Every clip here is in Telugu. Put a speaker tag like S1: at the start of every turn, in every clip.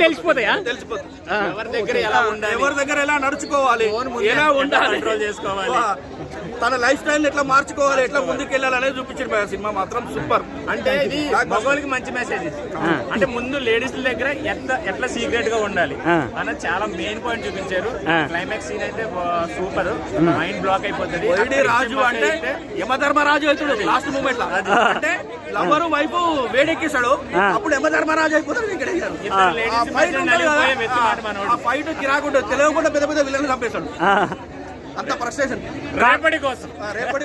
S1: తెలిసిపోతాయా?
S2: ఎవరి దగ్గర ఎలా నడుచుకోవాలి, ఎలా ఉండాలి, తన లైఫ్ స్టైల్ ఎట్లా మార్చుకోవాలి, ఎట్లా ముందుకు వెళ్ళాలి అనేది చూపించారు సినిమా మాత్రం సూపర్.
S3: అంటే ఇది మగవాళ్ళకి మంచి మెసేజ్. అంటే ముందు లేడీస్ దగ్గర ఎట్లా సీక్రెట్ గా ఉండాలి అన్నది చాలా మెయిన్ పాయింట్ చూపించారు. క్లైమాక్స్ సీన్ అయితే సూపర్, మైండ్ బ్లాక్ అయిపోతుంది.
S2: రాజు అంటే యమధర్మరాజు అవుతాడు లాస్ట్ మూమెంట్ లో. అంటే లవరు వైఫ్ వేడెక్కిస్తాడు, అప్పుడు యమధర్మరాజు అయిపోతాడు. ఇక్కడ ఫైట్ కిరాకుంటుంది, తెలియకుండా పెద్ద పెద్ద విలన్లు చంపేస్తాడు. అంత ఫ్రస్ట్రేషన్.
S3: రేపటి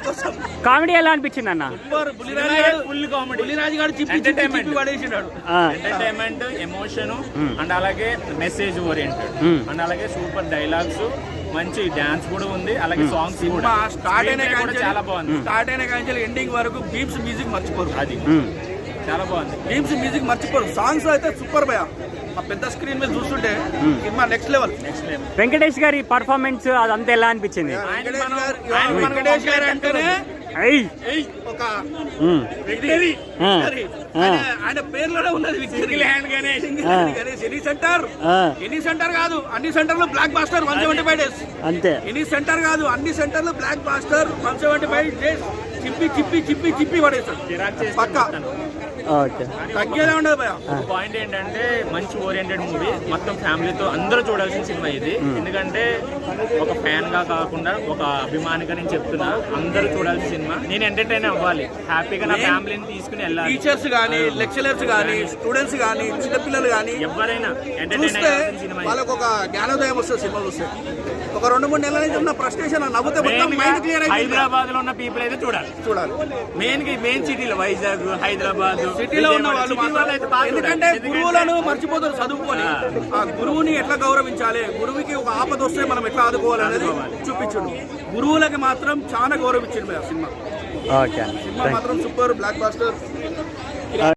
S3: కోసం
S1: కామెడీ ఎలా అనిపించింది అన్న?
S3: Full comedy.
S2: బుల్లిరాజు గారు
S3: ఎంటర్టైన్మెంట్, ఎమోషన్ అండ్ అలాగే మెసేజ్ ఓరియంటెడ్ అండ్ అలాగే సూపర్ డైలాగ్స్, మంచి డాన్స్ కూడా ఉంది, అలాగే సాంగ్స్ కూడా.
S2: స్టార్ట్ అయిన
S3: చాలా బాగుంది.
S2: స్టార్ట్ అయిన కానీ ఎండింగ్ వరకు బీమ్స్ మ్యూజిక్ మర్చిపోరు.
S3: అది చాలా బాగుంది.
S2: బీమ్స్ మ్యూజిక్ మర్చిపోరు. సాంగ్స్ అయితే సూపర్ భయ. ఆ పెద్ద స్క్రీన్ మీద చూస్తుంటే సినిమా నెక్స్ట్ లెవెల్.
S1: వెంకటేష్ గారి పర్ఫార్మెన్స్ అదంతా ఎలా అనిపించింది?
S2: వెంకటేష్ గారు అంటేనే ఒక ఆయన పేర్లోనే ఉన్నది విక్టరీ. ఎనీ సెంటర్ కాదు, అన్ని సెంటర్లు బ్లాక్ బాస్టర్ 175 days.
S1: అంతే.
S2: ఎనీ సెంటర్ కాదు, అన్ని సెంటర్లు బ్లాక్ బాస్టర్ 175 days. చిప్పి పడేస్తాడు పక్క. తగ్గేదే ఉండదు భయ.
S3: పాయింట్ ఏంటంటే మంచి ఓరియంటెడ్ మూవీ, మొత్తం ఫ్యామిలీతో అందరూ చూడాల్సిన సినిమా ఇది. ఎందుకంటే ఒక ఫ్యాన్ గా కాకుండా ఒక అభిమానిగా నేను చెప్తున్నా, అందరూ చూడాల్సిన సినిమా. నేను ఎంటర్టైన్ అవ్వాలి, హ్యాపీగా నా ఫ్యామిలీని తీసుకుని వెళ్ళాలి.
S2: టీచర్స్ గానీ, లెక్చరర్స్ గానీ, స్టూడెంట్స్ గానీ, చిన్నపిల్లలు గానీ
S3: ఎవరైనా ఎంటర్టైన్ అయ్యాల్సిన సినిమా.
S2: వాళ్ళకు ఒక జ్ఞానోదయం వస్తుంది సినిమా చూస్తే. ఒక 2-3 నెలల నుంచి ఉన్న ఫ్రస్ట్రేషన్ నవ్వుతే మొత్తం మైండ్ క్లియర్ అయ్యింది.
S3: హైదరాబాద్ లో ఉన్న పీపుల్ అయితే చూడాలి. మెయిన్ సిటీలో, వైజాగ్, హైదరాబాద్
S2: సిటీలో ఉన్న వాళ్ళు ఎందుకంటే గురువులను మర్చిపోతారు చదువుకొని. ఆ గురువుని ఎట్లా గౌరవించాలి, గురువుకి ఒక ఆపద వస్తే మనం ఎట్లా ఆదుకోవాలి అనేది చూపించుడు. గురువులకి మాత్రం చాలా గౌరవించిండు సినిమా. సినిమా మాత్రం సూపర్, బ్లాక్ బాస్టర్.